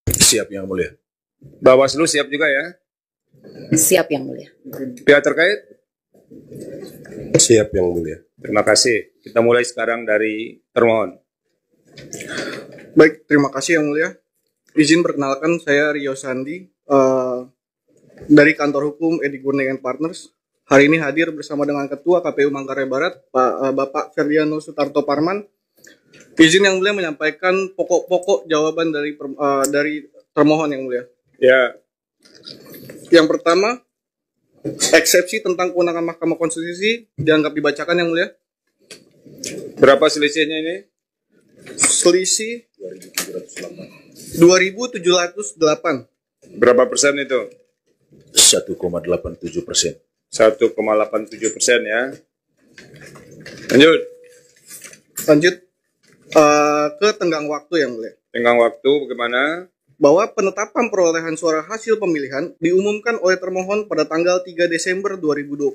Siap Yang Mulia. Bawaslu siap juga ya? Siap Yang Mulia. Pihak terkait? Siap Yang Mulia. Terima kasih. Kita mulai sekarang dari termohon. Baik, terima kasih Yang Mulia. Izin perkenalkan, saya Rio Sandi dari kantor hukum Edi Gurney & Partners. Hari ini hadir bersama dengan Ketua KPU Manggarai Barat, Bapak Ferdiano Sutarto Parman. Izin Yang Mulia menyampaikan pokok-pokok jawaban dari termohon Yang Mulia. Ya. Yang pertama, eksepsi tentang kewenangan Mahkamah Konstitusi dianggap dibacakan Yang Mulia. Berapa selisihnya ini? Selisih 2.708. Berapa persen itu? 1,87%. 1,87% ya. Lanjut. Lanjut ke tenggang waktu Yang Mulia. Tenggang waktu bagaimana? Bahwa penetapan perolehan suara hasil pemilihan diumumkan oleh termohon pada tanggal 3 Desember 2024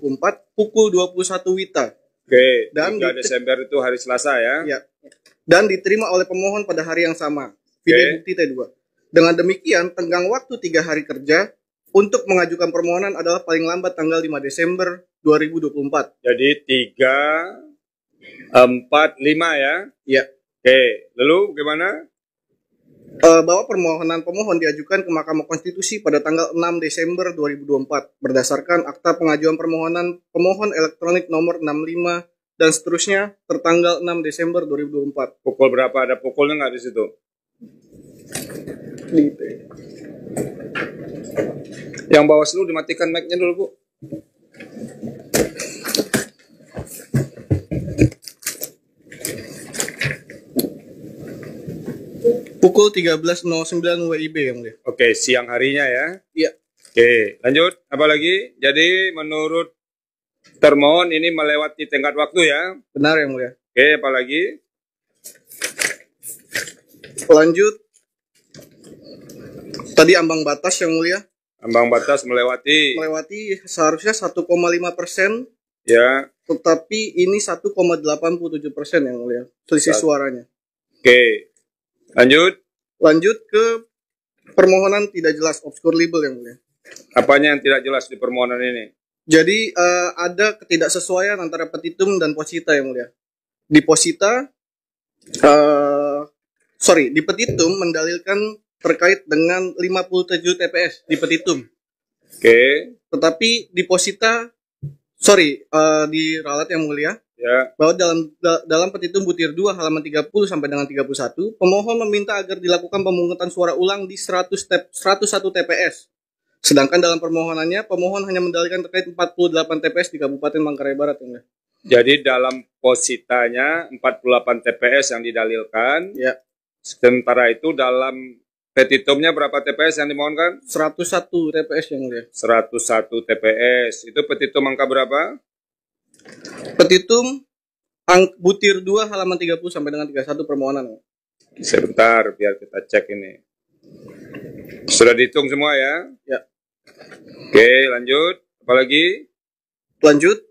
pukul 21 WITA. Oke, Dan 3 Desember itu hari Selasa ya? Ya. Dan diterima oleh pemohon pada hari yang sama. Video bukti T2. Dengan demikian, tenggang waktu 3 hari kerja untuk mengajukan permohonan adalah paling lambat tanggal 5 Desember 2024. Jadi 3, 4, 5 ya? Ya. Oke, lalu bagaimana? Bahwa permohonan pemohon diajukan ke Mahkamah Konstitusi pada tanggal 6 Desember 2024 berdasarkan akta pengajuan permohonan pemohon elektronik nomor 65 dan seterusnya tertanggal 6 Desember 2024. Pukul berapa? Ada pukulnya nggak di situ? Yang Bawaslu dimatikan mic-nya dulu, Bu. Pukul 13.09 WIB Yang Mulia. Oke, siang harinya ya. Iya. Oke, lanjut. Apa lagi? Jadi menurut termohon ini melewati tenggat waktu ya. Benar Yang Mulia. Oke, apa lagi? Lanjut. Tadi ambang batas Yang Mulia. Ambang batas melewati. Melewati seharusnya 1,5%, Ya. tetapi ini 1,87% Yang Mulia. Selisih suaranya. Oke. Lanjut ke permohonan tidak jelas obscure libel Yang Mulia. Apanya yang tidak jelas di permohonan ini? Jadi ada ketidaksesuaian antara petitum dan posita Yang Mulia. Di posita, di petitum mendalilkan terkait dengan 57 TPS di petitum. Oke. Tetapi di posita, di ralat Yang Mulia, Ya. bahwa dalam petitum butir 2 halaman 30 sampai dengan 31, pemohon meminta agar dilakukan pemungutan suara ulang di 101 TPS. Sedangkan dalam permohonannya, pemohon hanya mendalilkan terkait 48 TPS di Kabupaten Manggarai Barat. Yang Jadi dalam positanya 48 TPS yang didalilkan. Ya. Sementara itu dalam petitumnya berapa TPS yang dimohonkan? 101 TPS Yang Mulia. 101 TPS. Itu petitum angka berapa? Petitum butir 2 halaman 30 sampai dengan 31 permohonan. Sebentar biar kita cek ini. Sudah dihitung semua ya? Ya. Oke, lanjut. Apalagi? Lanjut,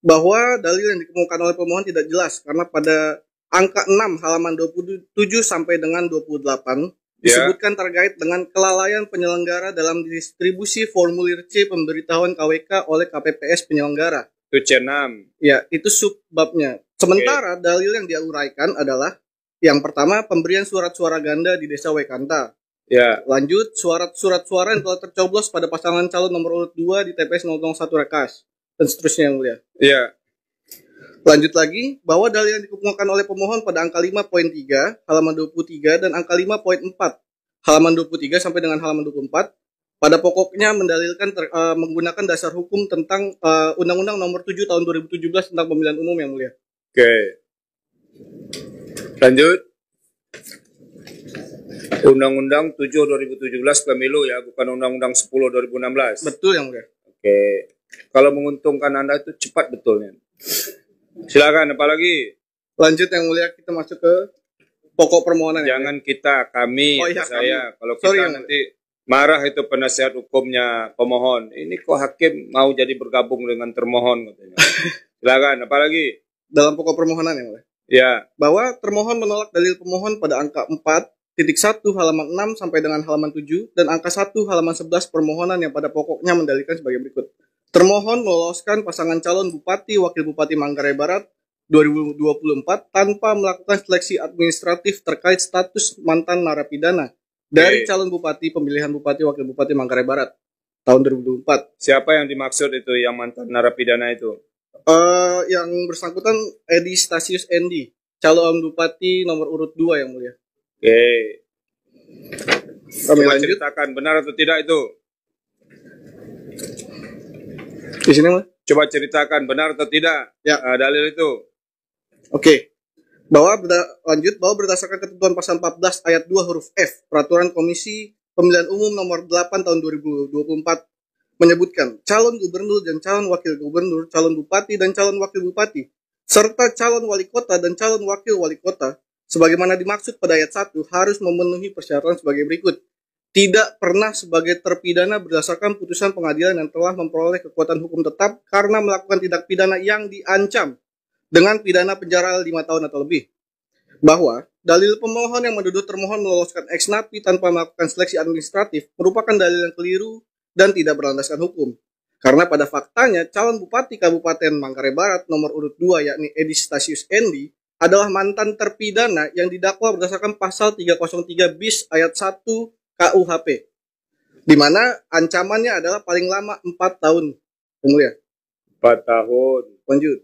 bahwa dalil yang dikemukakan oleh pemohon tidak jelas karena pada angka 6 halaman 27 sampai dengan 28 disebutkan terkait dengan kelalaian penyelenggara dalam distribusi formulir C pemberitahuan KWK oleh KPPS penyelenggara. Itu C6. Ya, itu subbabnya. Sementara dalil yang dia uraikan adalah yang pertama, pemberian surat suara ganda di Desa Wekanta. Ya. Lanjut, surat suara yang telah tercoblos pada pasangan calon nomor urut 2 di TPS 001 Rekas dan seterusnya Yang Mulia. Ya. Lanjut lagi, bahwa dalil yang dikemukakan oleh pemohon pada angka 5.3 halaman 23 dan angka 5.4 halaman 23 sampai dengan halaman 24 pada pokoknya mendalilkan menggunakan dasar hukum tentang Undang-Undang Nomor 7 Tahun 2017 tentang Pemilihan Umum Yang Mulia. Oke. Lanjut. Undang-Undang 7 2017 Pemilu ya, bukan Undang-Undang 10 2016. Betul Yang Mulia. Oke. Kalau menguntungkan Anda itu cepat betulnya. Silakan, apalagi? Lanjut Yang Mulia, kita masuk ke pokok permohonan. Jangan kita, kami, iya, saya. kami. Kalau kita nanti marah itu penasihat hukumnya pemohon. Ini kok hakim mau jadi bergabung dengan termohon katanya. Silakan, apalagi? Dalam pokok permohonan Yang Mulia. Ya. Bahwa termohon menolak dalil pemohon pada angka 4 halaman 6 sampai dengan halaman 7 dan angka 1 halaman 11 permohonan yang pada pokoknya mendalilkan sebagai berikut. Termohon meloloskan pasangan calon Bupati Wakil Bupati Manggarai Barat 2024 tanpa melakukan seleksi administratif terkait status mantan narapidana dari calon Bupati pemilihan Bupati Wakil Bupati Manggarai Barat tahun 2024. Siapa yang dimaksud itu yang mantan narapidana itu? Yang bersangkutan Edi Stasius Endi, calon Bupati nomor urut 2 yang mulia. Oke. Kami Coba lanjut. ceritakan benar atau tidak itu? Di sini, Mas. Coba ceritakan benar atau tidak Ya. dalil itu. Oke. Lanjut bahwa berdasarkan ketentuan pasal 14 ayat 2 huruf F Peraturan Komisi Pemilihan Umum nomor 8 tahun 2024 menyebutkan calon gubernur dan calon wakil gubernur, calon bupati dan calon wakil bupati, serta calon wali kota dan calon wakil wali kota sebagaimana dimaksud pada ayat 1 harus memenuhi persyaratan sebagai berikut. Tidak pernah sebagai terpidana berdasarkan putusan pengadilan yang telah memperoleh kekuatan hukum tetap karena melakukan tindak pidana yang diancam dengan pidana penjara 5 tahun atau lebih. Bahwa dalil pemohon yang menuduh termohon meloloskan ex napi tanpa melakukan seleksi administratif merupakan dalil yang keliru dan tidak berlandaskan hukum. Karena pada faktanya calon Bupati Kabupaten Manggarai Barat nomor urut 2 yakni Edi Stasius Endi adalah mantan terpidana yang didakwa berdasarkan pasal 303 bis ayat 1 KUHP, di mana ancamannya adalah paling lama 4 tahun. Kemudian 4 tahun. lanjut.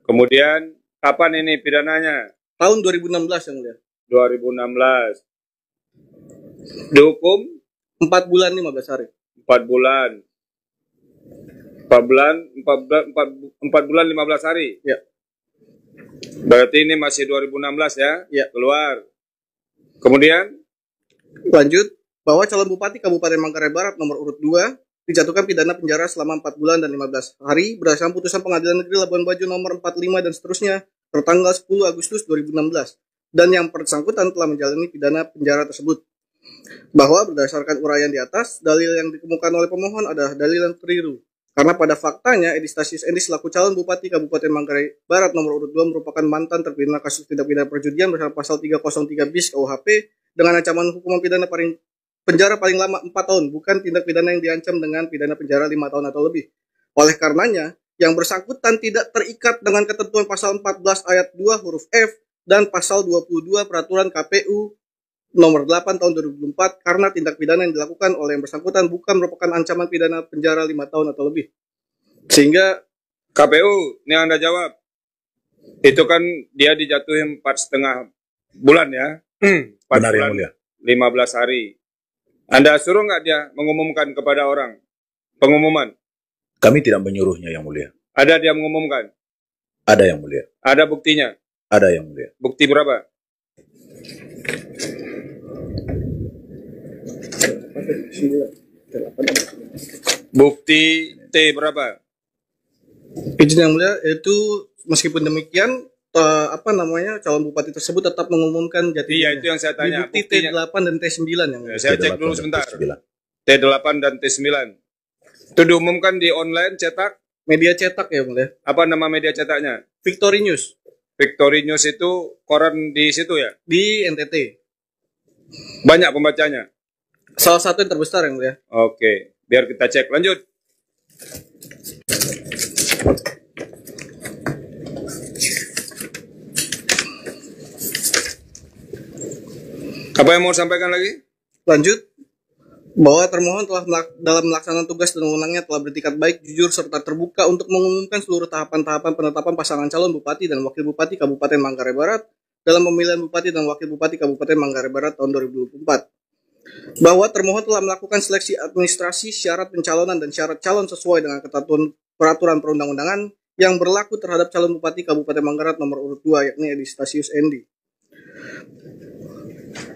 Kemudian kapan ini pidananya? Tahun 2016 yang mulia. 2016. Dihukum 4 bulan 15 hari. 4 bulan. 4 bulan 15 hari. Ya. Berarti ini masih 2016 ya? Ya. Keluar. Kemudian Lanjut, bahwa calon Bupati Kabupaten Manggarai Barat nomor urut 2 dijatuhkan pidana penjara selama 4 bulan dan 15 hari berdasarkan putusan Pengadilan Negeri Labuan Bajo nomor 45 dan seterusnya tertanggal 10 Agustus 2016 dan yang bersangkutan telah menjalani pidana penjara tersebut. Bahwa berdasarkan uraian di atas, dalil yang dikemukakan oleh pemohon adalah dalil yang keliru. Karena pada faktanya Edi Stasius Endi selaku calon Bupati Kabupaten Manggarai Barat nomor urut 2 merupakan mantan terpidana kasus tindak pidana perjudian bersama pasal 303 bis KUHP dengan ancaman hukuman pidana penjara paling lama 4 tahun, bukan tindak pidana yang diancam dengan pidana penjara 5 tahun atau lebih. Oleh karenanya, yang bersangkutan tidak terikat dengan ketentuan pasal 14 ayat 2 huruf F dan pasal 22 peraturan KPU nomor 8 tahun 2004 karena tindak pidana yang dilakukan oleh yang bersangkutan bukan merupakan ancaman pidana penjara 5 tahun atau lebih. Sehingga KPU, ini Anda jawab. Itu kan dia dijatuhin 4,5 bulan ya. 4 Benar bulan, yang mulia. 15 hari. Anda suruh nggak dia mengumumkan kepada orang? Pengumuman. Kami tidak menyuruhnya yang mulia. Ada dia mengumumkan. Ada yang mulia. Ada buktinya. Ada yang mulia. Bukti berapa? Bukti T berapa? izin yang mulia itu meskipun demikian calon bupati tersebut tetap mengumumkan jati Iya, dirinya. itu yang saya Di tanya. bukti Buktinya. T8 dan T9 yang mulia. Saya cek T8 dulu dan sebentar. T9. T8 dan T9. Itu diumumkan di online cetak. Media cetak ya mulia. Apa nama media cetaknya? Victory News Victory News itu koran di situ ya? di NTT. Banyak pembacanya. Salah satu yang terbesar yang mulia. Oke, biar kita cek. Lanjut. Apa yang mau sampaikan lagi? Lanjut, bahwa termohon telah dalam melaksanakan tugas dan wewenangnya telah bertikat baik, jujur, serta terbuka untuk mengumumkan seluruh tahapan-tahapan penetapan pasangan calon Bupati dan Wakil Bupati Kabupaten Manggarai Barat dalam pemilihan Bupati dan Wakil Bupati Kabupaten Manggarai Barat tahun 2024. Bahwa termohon telah melakukan seleksi administrasi, syarat pencalonan, dan syarat calon sesuai dengan ketentuan peraturan perundang-undangan yang berlaku terhadap calon Bupati Kabupaten Manggarai nomor urut 2 yakni Edi Stasius Endi.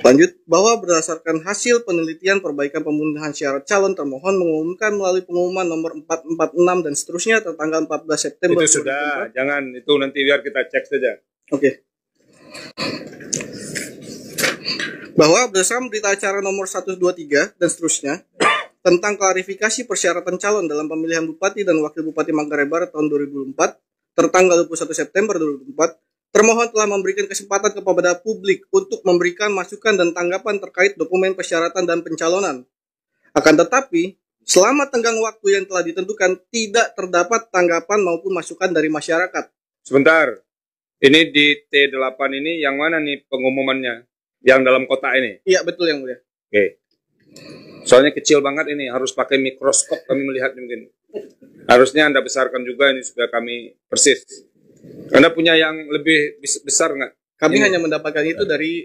Lanjut, bahwa berdasarkan hasil penelitian perbaikan pemenuhan syarat calon termohon mengumumkan melalui pengumuman nomor 446 dan seterusnya tertanggal 14 September Itu sudah, jangan itu nanti biar kita cek saja. Oke. Bahwa berdasarkan berita acara nomor 123 dan seterusnya tentang klarifikasi persyaratan calon dalam pemilihan Bupati dan Wakil Bupati Manggarai Barat tahun 2004 tertanggal 21 September 2004 termohon telah memberikan kesempatan kepada publik untuk memberikan masukan dan tanggapan terkait dokumen persyaratan dan pencalonan. Akan tetapi, selama tenggang waktu yang telah ditentukan, tidak terdapat tanggapan maupun masukan dari masyarakat. Sebentar, ini di T8 ini yang mana nih pengumumannya? Yang dalam kotak ini? Iya, betul Yang Mulia. Oke. Soalnya kecil banget ini, harus pakai mikroskop kami melihatnya mungkin. Harusnya Anda besarkan juga ini supaya kami persis. Anda punya yang lebih besar nggak? Kami Ini. hanya mendapatkan itu dari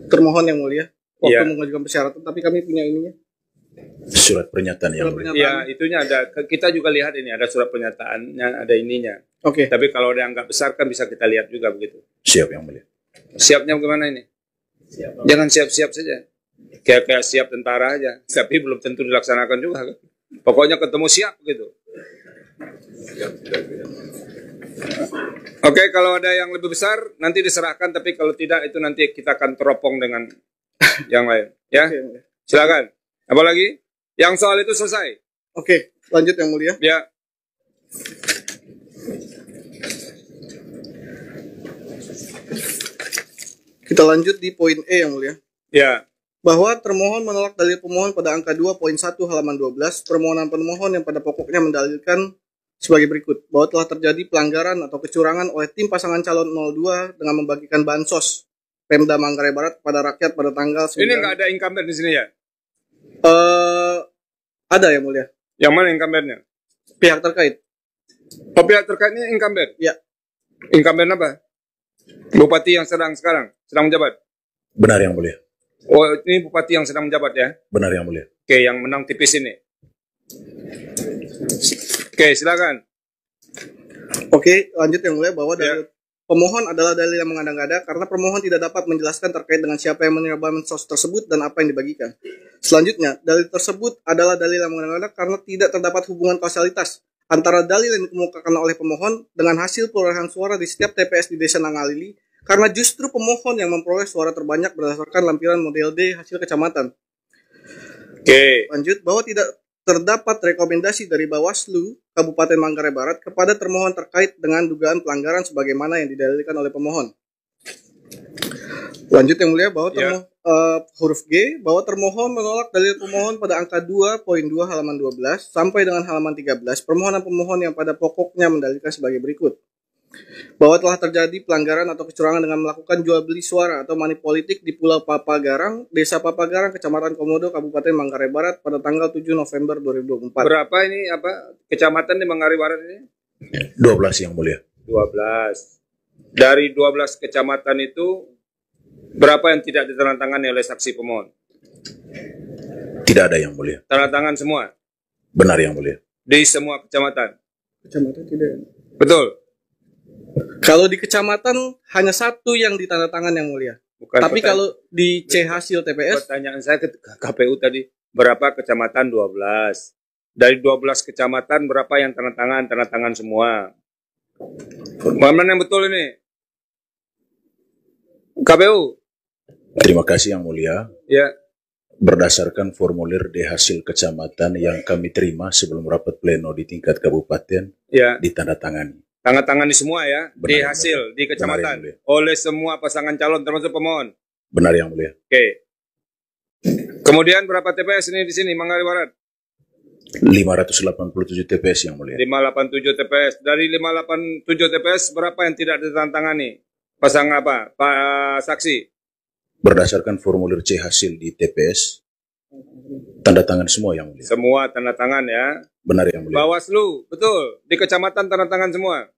termohon Yang Mulia. Waktu Iya. mengajukan persyaratan, tapi kami punya ininya. Surat pernyataan yang Surat mulia. Ya, itunya ada. Kita juga lihat ini, ada surat pernyataannya, ada ininya. Oke. Tapi kalau ada yang nggak besar kan bisa kita lihat juga begitu. Siap yang mulia. Siapnya bagaimana ini? Jangan siap-siap saja. Kayak siap tentara aja. Tapi belum tentu dilaksanakan juga. Pokoknya ketemu siap gitu. Oke, kalau ada yang lebih besar nanti diserahkan. Tapi kalau tidak itu nanti kita akan teropong dengan yang lain. Ya, Oke, Yang Mulia. silakan. Apa lagi? Yang soal itu selesai. Oke, lanjut Yang Mulia. Ya. Kita lanjut di poin E Yang Mulia. Ya. Bahwa termohon menolak dalil pemohon pada angka 2.1 halaman 12 permohonan pemohon yang pada pokoknya mendalilkan sebagai berikut, bahwa telah terjadi pelanggaran atau kecurangan oleh tim pasangan calon 02 dengan membagikan bansos Pemda Manggarai Barat kepada rakyat pada tanggal 9. Ini nggak ada incumbent di sini ya? Ada Yang Mulia. Yang mana incumbentnya? Pihak terkait. Oh, pihak terkaitnya incumbent? Ya. Incumbent apa? Bupati yang sekarang menjabat? Benar yang mulia. Oh, ini bupati yang sedang menjabat ya? Benar yang mulia. Oke, yang menang tipis ini. Oke, silakan. Oke, lanjut Yang Mulia, bahwa Ya. dalil pemohon adalah dalil yang mengada-ngada karena pemohon tidak dapat menjelaskan terkait dengan siapa yang menerima bansos tersebut dan apa yang dibagikan. Selanjutnya, dalil tersebut adalah dalil yang mengada-ngada karena tidak terdapat hubungan kausalitas antara dalil yang dikemukakan oleh pemohon dengan hasil perolehan suara di setiap TPS di Desa Nangalili, karena justru pemohon yang memperoleh suara terbanyak berdasarkan lampiran model D hasil kecamatan. Oke. Lanjut, bahwa tidak terdapat rekomendasi dari Bawaslu Kabupaten Manggarai Barat kepada termohon terkait dengan dugaan pelanggaran sebagaimana yang didalilkan oleh pemohon. Lanjut Yang Mulia, bahwa huruf G, bahwa termohon menolak dalil pemohon pada angka 2.2 halaman 12 sampai dengan halaman 13 permohonan pemohon yang pada pokoknya mendalilkan sebagai berikut. Bahwa telah terjadi pelanggaran atau kecurangan dengan melakukan jual beli suara atau money politik di Pulau Papagarang, Desa Papagarang, Kecamatan Komodo, Kabupaten Manggarai Barat pada tanggal 7 November 2024. Berapa ini kecamatan di Manggarai Barat ini? 12 yang mulia. 12. Dari 12 kecamatan itu berapa yang tidak ditandatangani oleh saksi pemohon? Tidak ada yang mulia. Tanda tangan semua Benar yang mulia. di semua kecamatan. Kecamatan tidak. Betul. Kalau di kecamatan hanya satu yang ditandatangan Yang Mulia. Bukan Tapi pertanyaan- kalau di C hasil TPS, pertanyaan saya ke KPU tadi, berapa kecamatan? 12. Dari 12 kecamatan berapa yang tanda tangan semua? Mana yang betul ini? KPU. Terima kasih yang mulia. Ya. Berdasarkan formulir di hasil kecamatan yang kami terima sebelum rapat pleno di tingkat kabupaten, Ya. ditandatangani. Tanda tangan di semua ya, Benar, di yang hasil, mulia. di kecamatan, Benar, yang mulia. oleh semua pasangan calon termasuk pemohon. Benar yang mulia. Oke. Kemudian berapa TPS ini di sini, Manggarai Barat? 587 TPS yang mulia. 587 TPS. Dari 587 TPS, berapa yang tidak ditandatangani? Pasang apa? Pak saksi. Berdasarkan formulir C hasil di TPS, tanda tangan semua yang mulia. Semua tanda tangan ya. Benar yang mulia. Bawaslu, betul. Di kecamatan tanda tangan semua.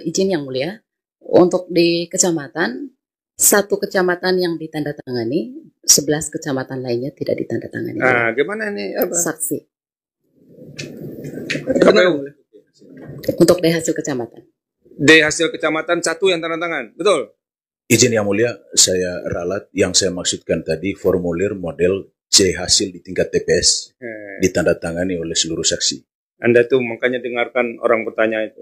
Izin Yang Mulia, untuk di kecamatan, satu kecamatan yang ditandatangani, 11 kecamatan lainnya tidak ditandatangani. Nah, gimana ini? Apa? Saksi. benar Yang Mulia. Untuk di hasil kecamatan. Di hasil kecamatan satu yang tanda tangan, betul? Izin yang mulia, saya ralat yang saya maksudkan tadi formulir model C hasil di tingkat TPS ditandatangani oleh seluruh saksi. Anda tuh makanya dengarkan orang bertanya itu.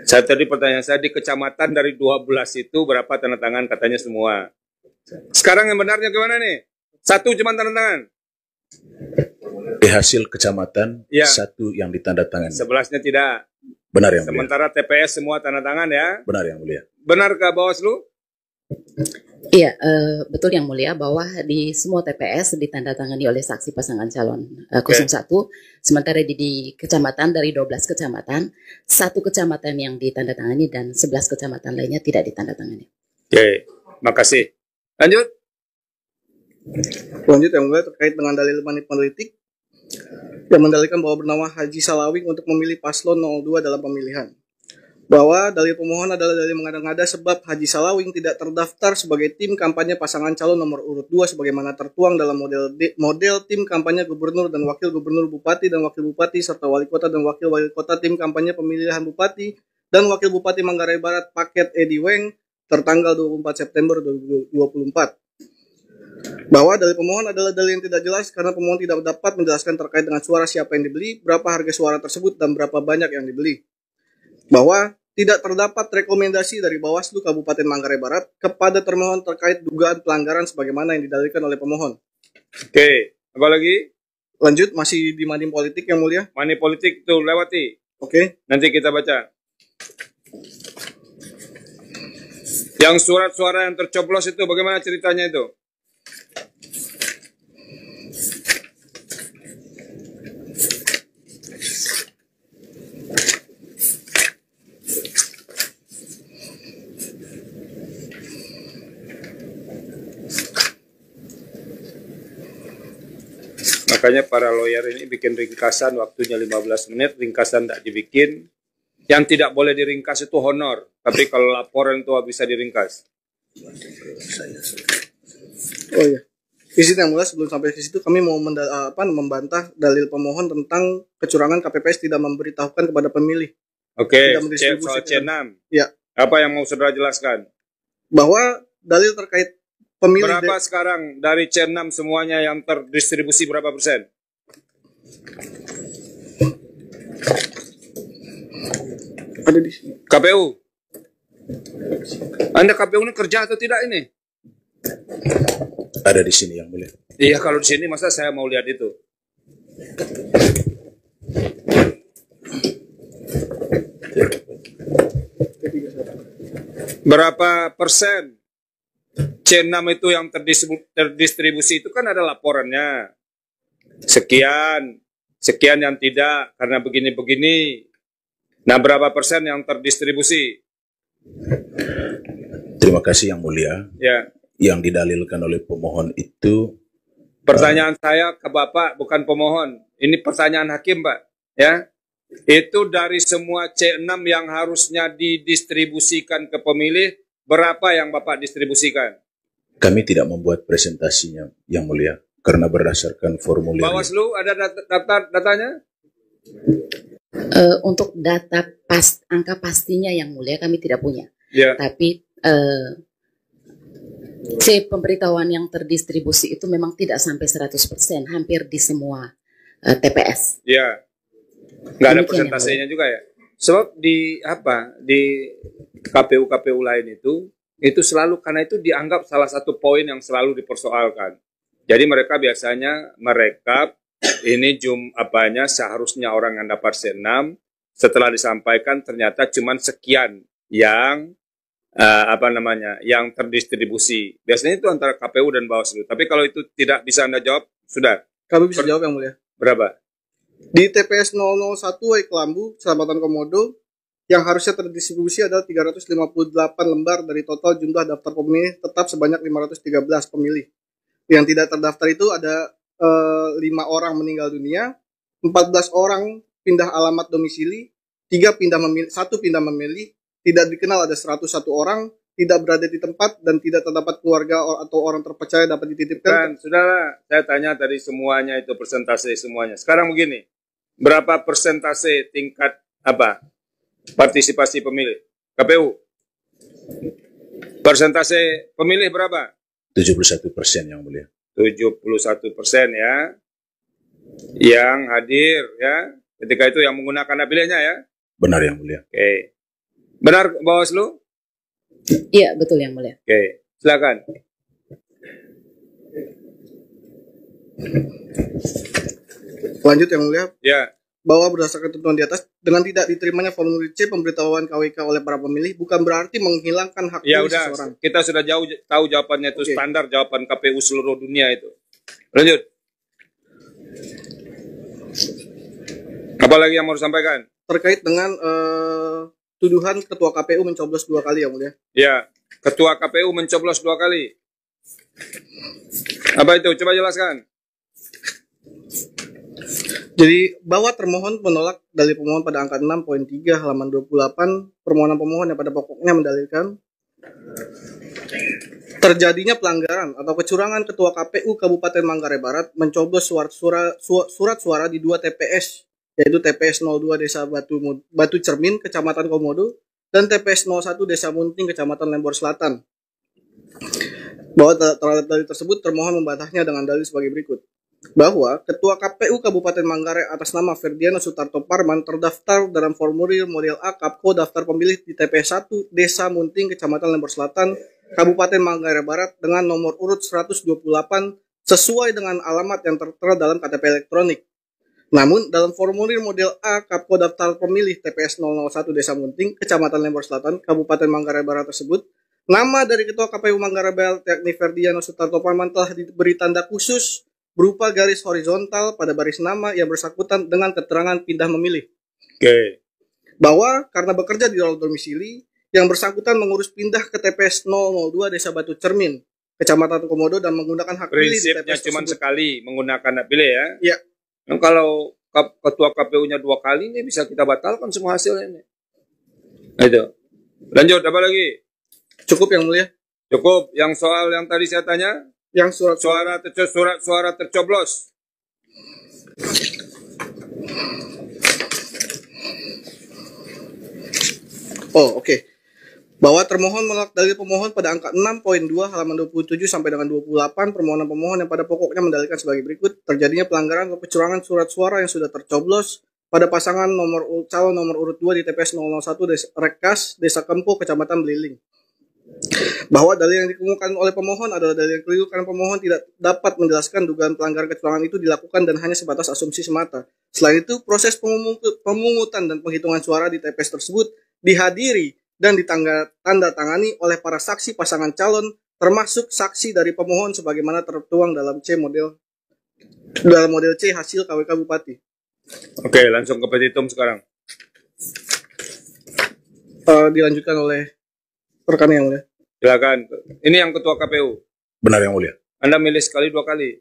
Saya tadi pertanyaan saya di kecamatan dari 12 itu berapa tanda tangan katanya semua. Sekarang yang benarnya gimana nih? Satu cuma tanda tangan. Di hasil kecamatan, Ya. satu yang ditandatangani. 11-nya tidak. Benar yang mulia. Sementara TPS semua tanda tangan ya. Benar yang mulia. Benarkah Bawaslu? Iya, betul yang mulia bahwa di semua TPS ditandatangani oleh saksi pasangan calon 01, sementara di kecamatan dari 12 kecamatan, 1 kecamatan yang ditandatangani dan 11 kecamatan lainnya tidak ditandatangani. Oke, makasih. Lanjut. Lanjut yang mulia terkait dengan dalil money politik yang mendalilkan bahwa bernama Haji Salawing untuk memilih paslon 02 dalam pemilihan. Bahwa dalil pemohon adalah dalil mengada-ngada sebab Haji Salawing tidak terdaftar sebagai tim kampanye pasangan calon nomor urut 2 sebagaimana tertuang dalam model tim kampanye gubernur dan wakil gubernur, bupati dan wakil bupati serta wali kota dan wakil wali kota tim kampanye pemilihan bupati dan wakil bupati Manggarai Barat paket Edi Weng tertanggal 24 September 2024. Bahwa dalil pemohon adalah dalil yang tidak jelas karena pemohon tidak dapat menjelaskan terkait dengan suara siapa yang dibeli, berapa harga suara tersebut, dan berapa banyak yang dibeli. Bahwa tidak terdapat rekomendasi dari Bawaslu Kabupaten Manggarai Barat kepada termohon terkait dugaan pelanggaran sebagaimana yang didalilkan oleh pemohon. Oke, apa lagi? Lanjut, masih di money politik yang mulia. Money politik itu lewati. Oke. Nanti kita baca. Yang surat-suara yang tercoblos itu bagaimana ceritanya itu? Makanya para lawyer ini bikin ringkasan, waktunya 15 menit, ringkasan tidak dibikin. Yang tidak boleh diringkas itu honor, tapi kalau laporan itu bisa diringkas. Oh iya. Izin yang mulia, sebelum sampai ke situ kami mau membantah dalil pemohon tentang kecurangan KPPS tidak memberitahukan kepada pemilih. Oke, soal C6. Ya. Apa yang mau saudara jelaskan? Bahwa dalil terkait pemilih berapa sekarang dari C6 semuanya yang terdistribusi berapa persen? Ada di sini. KPU. Anda KPU ini kerja atau tidak ini? Ada di sini yang mulia. Iya, kalau di sini masa saya mau lihat itu. Berapa persen C6 itu yang terdistribusi itu kan ada laporannya. Sekian yang tidak karena begini-begini. Nah, berapa persen yang terdistribusi? Terima kasih yang mulia. Ya. Yang didalilkan oleh pemohon itu. Pertanyaan saya ke Bapak bukan pemohon. Ini pertanyaan hakim, Pak. Ya. Itu dari semua C6 yang harusnya didistribusikan ke pemilih, berapa yang Bapak distribusikan? Kami tidak membuat presentasinya yang mulia karena berdasarkan formulir. Bawaslu ada datanya? Untuk data angka pastinya yang mulia kami tidak punya. Ya. Tapi pemberitahuan yang terdistribusi itu memang tidak sampai 100%, hampir di semua TPS. Ya. Nggak ada Demikian persentasenya juga ya. Sebab di KPU lain itu selalu karena itu dianggap salah satu poin yang selalu dipersoalkan. Jadi mereka biasanya merekap ini seharusnya orang yang dapat C6, setelah disampaikan ternyata cuma sekian yang yang terdistribusi. Biasanya itu antara KPU dan Bawaslu. Tapi kalau itu tidak bisa Anda jawab, sudah. Kami bisa jawab yang mulia. Berapa? Di TPS 001 Wai Kelambu, Kecamatan Komodo, yang harusnya terdistribusi adalah 358 lembar dari total jumlah daftar pemilih tetap sebanyak 513 pemilih. Yang tidak terdaftar itu ada 5 orang meninggal dunia, 14 orang pindah alamat domisili, 1 pindah memilih, tidak dikenal ada 101 orang, tidak berada di tempat, dan tidak terdapat keluarga atau orang terpercaya dapat dititipkan. Dan saudara, saya tanya tadi semuanya itu persentase semuanya. Sekarang begini, berapa persentase tingkat partisipasi pemilih? KPU. Persentase pemilih berapa? 71% yang mulia. 71% ya. Yang hadir ya. Ketika itu yang menggunakan hak pilihnya ya. Benar yang mulia. Oke. Benar Bawaslu? Iya, betul yang mulia. Oke, silakan. Lanjut yang mulia. Ya. bahwa berdasarkan ketentuan di atas, dengan tidak diterimanya formulir C pemberitahuan KWK oleh para pemilih bukan berarti menghilangkan hak Ya pilih udah, seseorang. kita sudah jauh tahu jawabannya itu. Oke. Standar jawaban KPU seluruh dunia itu. Lanjut. Apa lagi yang mau disampaikan? Terkait dengan tuduhan Ketua KPU mencoblos 2 kali, Yang Mulia. Ya, Ketua KPU mencoblos 2 kali. Apa itu? Coba jelaskan. Jadi bahwa termohon menolak dalil pemohon pada angka 6.3 halaman 28 permohonan pemohon yang pada pokoknya mendalilkan terjadinya pelanggaran atau kecurangan Ketua KPU Kabupaten Manggarai Barat mencoblos surat suara di 2 TPS, yaitu TPS 02 Desa Batu Cermin, Kecamatan Komodo, dan TPS 01 Desa Munting, Kecamatan Lembor Selatan. Bahwa terhadap dalil tersebut termohon membantahnya dengan dalil sebagai berikut. Bahwa Ketua KPU Kabupaten Manggarai atas nama Ferdiano Sutarto Parman terdaftar dalam formulir model A Kapko daftar pemilih di TPS 1 Desa Munting, Kecamatan Lembor Selatan, Kabupaten Manggarai Barat dengan nomor urut 128 sesuai dengan alamat yang tertera dalam KTP elektronik. Namun, dalam formulir model A Kapko daftar pemilih TPS 001 Desa Munting, Kecamatan Lembor Selatan, Kabupaten Manggarai Barat tersebut, nama dari Ketua KPU Manggarai Barat yakni Ferdiano Sutarto Parman telah diberi tanda khusus berupa garis horizontal pada baris nama yang bersangkutan dengan keterangan pindah memilih. Oke. Bahwa karena bekerja di luar domisili, yang bersangkutan mengurus pindah ke TPS 002 Desa Batu Cermin, Kecamatan Komodo dan menggunakan hak pilih di Prinsipnya TPS cuma tersebut. sekali menggunakan hak pilih ya. Iya. Nah, kalau Ketua KPU-nya 2 kali ini bisa kita batalkan semua hasilnya ini. Nah, itu. Lanjut, apa lagi? Cukup, Yang Mulia. Cukup. Yang soal yang tadi saya tanya, Yang surat suara tercoblos. Oh, oke. Bahwa termohon menolak dalil pemohon pada angka 6.2 halaman 27 sampai dengan 28 permohonan pemohon yang pada pokoknya mendalilkan sebagai berikut: terjadinya pelanggaran atau kecurangan surat suara yang sudah tercoblos pada pasangan calon nomor urut 2 di TPS 001 Rekas Desa Kempo, Kecamatan Beliling. Bahwa dalil yang dikemukakan oleh pemohon adalah dalil yang keliru karena pemohon tidak dapat menjelaskan dugaan pelanggaran kecurangan itu dilakukan dan hanya sebatas asumsi semata. Selain itu, proses pemungutan dan penghitungan suara di TPS tersebut dihadiri dan ditanda tangani oleh para saksi pasangan calon, termasuk saksi dari pemohon sebagaimana tertuang dalam model C hasil KWK Bupati. Oke, langsung ke petitum sekarang. Dilanjutkan oleh rekan Yang Mulia. Silakan. Ini yang Ketua KPU. Benar Yang Mulia. Anda milih sekali 2 kali.